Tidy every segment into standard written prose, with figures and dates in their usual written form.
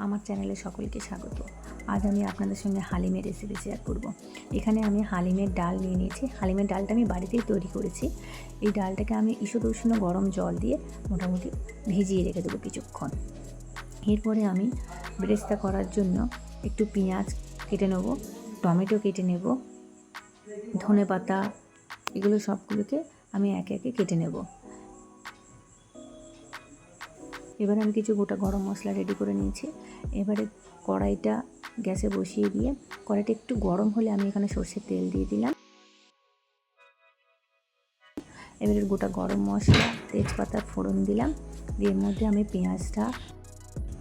আমার চ্যানেলে সকলকে স্বাগত। আজ আমি আপনাদের সঙ্গে হালিমের রেসিপি শেয়ার করব। এখানে আমি হালিমের ডাল নিয়ে নিয়েছি। হালিমের ডালটা আমি বাড়িতেই তৈরি করেছি। এই ডালটাকে আমি ঈষৎ উষ্ণ গরম জল দিয়ে মোটামুটি ভিজিয়ে রেখে দেবো কিছুক্ষণ। এরপরে আমি বেরেস্তা করার জন্য একটু পেঁয়াজ কেটে নেব, টমেটো কেটে নেব, ধনেপাতা, এগুলো সবগুলোকে আমি একে একে কেটে নেব। এবারে আমি কিছু গোটা গরম মশলা রেডি করে নিয়েছি। এবারে কড়াইটা গ্যাসে বসিয়ে দিয়ে কড়াইটা একটু গরম হলে আমি এখানে সর্ষের তেল দিয়ে দিলাম। এবারে গোটা গরম মশলা, তেজপাতা ফোড়ন দিলাম, দিয়ে এর মধ্যে আমি পেঁয়াজটা,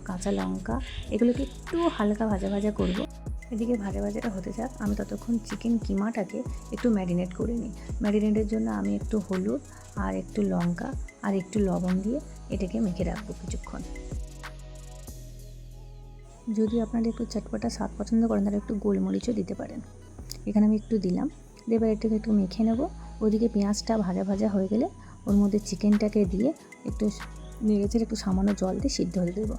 কাঁচা লঙ্কা এগুলোকে একটু হালকা ভাজা ভাজা করব। এদিকে ভাজা ভাজাটা হতে যাক, আমি ততক্ষণ চিকেন কিমাটাকে একটু ম্যারিনেট করে নিই। ম্যারিনেটের জন্য আমি একটু হলুদ আর একটু লঙ্কা আর একটু লবণ দিয়ে এটাকে মেখে রাখবো কিছুক্ষণ। যদি আপনারা একটু চটপটা স্বাদ পছন্দ করেন তাহলে একটু গোলমরিচও দিতে পারেন। এখানে আমি একটু দিলাম। এবার এটাকে একটু মেখে নেব। ওদিকে পেঁয়াজটা ভাজা ভাজা হয়ে গেলে ওর মধ্যে চিকেনটাকে দিয়ে একটু নেড়েচেড়ে একটু সামান্য জল দিয়ে সিদ্ধ হতে দেবো।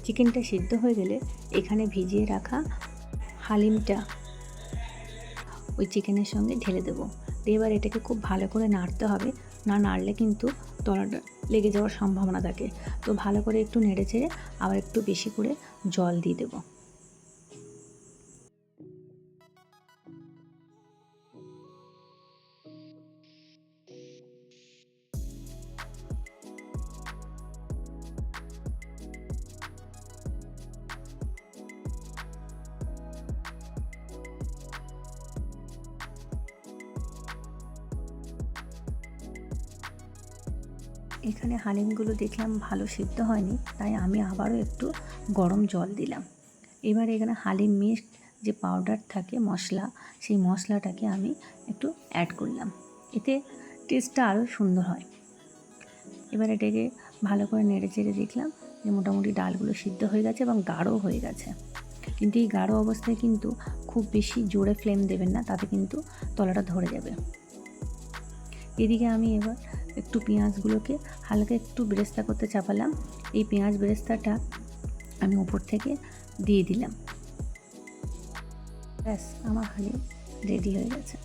চিকেনটা সিদ্ধ হয়ে গেলে এখানে ভিজিয়ে রাখা হালিমটা ওই চিকেনের সঙ্গে ঢেলে দেবো। এবার এটাকে খুব ভালো করে নাড়তে হবে, না নাড়লে কিন্তু তলাটা লেগে যাওয়ার সম্ভাবনা থাকে। তো ভালো করে একটু নেড়ে চেড়ে আবার একটু বেশি করে জল দিয়ে দেবো। এখানে হালিমগুলো দেখলাম ভালো সিদ্ধ হয়নি, তাই আমি আবারও একটু গরম জল দিলাম। এবার এখানে হালিম মিক্সড যে পাউডার থাকে মশলা, সেই মশলাটাকে আমি একটু অ্যাড করলাম। এতে টেস্টটা আরও সুন্দর হয়। এবার এটাকে ভালো করে নেড়ে চেড়ে দেখলাম যে মোটামুটি ডালগুলো সিদ্ধ হয়ে গেছে এবং গাঢ় হয়ে গেছে। কিন্তু এই গাঢ় অবস্থায় কিন্তু খুব বেশি জোরে ফ্লেম দেবেন না, তাতে কিন্তু তলাটা ধরে যাবে। এদিকে আমি এবার একটু পেঁয়াজগুলোকে হালকা একটু বেরেস্তা করতে চাপালাম। এই পেঁয়াজ বেরেস্তাটা আমি উপর থেকে দিয়ে দিলাম। ব্যাস, আমার হালিম রেডি হয়ে গেছে।